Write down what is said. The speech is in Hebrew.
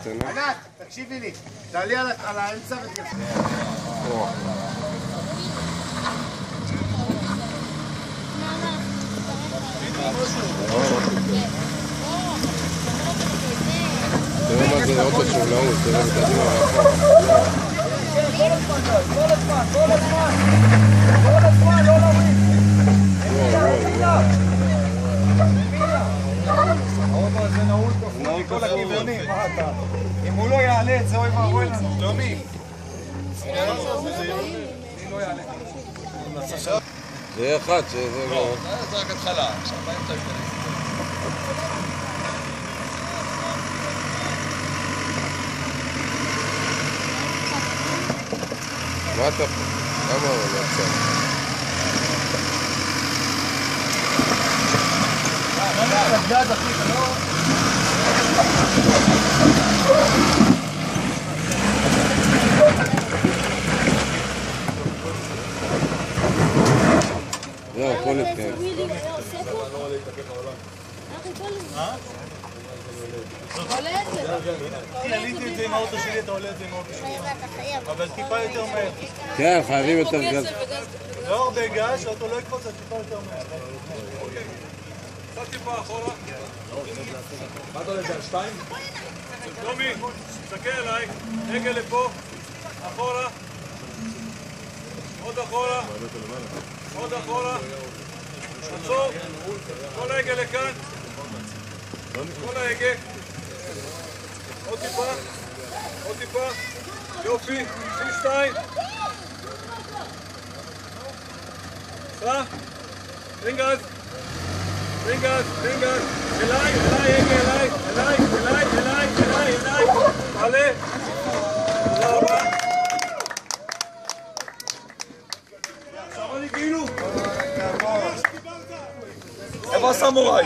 ענת, תקשיבי לי, תעלי על האמצע ותלכי. תראה מה זה אוטו שהוא לעוס, תראה בקדימה ואחורה. כל הזמן, לא להוריד. האוטו הזה נעול כפול מכל הכיוונים, מה אתה? אם הוא לא יעלה את זה, אוי ואבוי לנו. שלומי. זה יהיה אחד, שזה לא... זה רק התחלה, עכשיו באמצע יתקדם. מה אתה פה? למה הוא לא יצא? גז אחי, אתה לא... זהו, הכל התקיים. עליתי את זה עם האוטו שלי, אתה עולה את זה עם האוטו שלי. אבל טיפה יותר מהר. כן, חייבים יותר גז. לא הרבה גז, האוטו לא יקפוץ, אז טיפה יותר מהר. קצת טיפה אחורה. מה אתה עולה זה על 2? שלומי, תסתכל אליי, רגל לפה, אחורה. עוד אחורה. עוד אחורה. עצור. כל ההגה לכאן. כל ההגה. עוד טיפה. עוד טיפה. יופי. C2. סע. תן גז. תן גז. תן גז. אליי, אליי, הגה, אליי. אליי, אליי, אליי, אליי, אליי. מעלה. תודה רבה. עכשיו אני כאילו. איפה הסמוראי?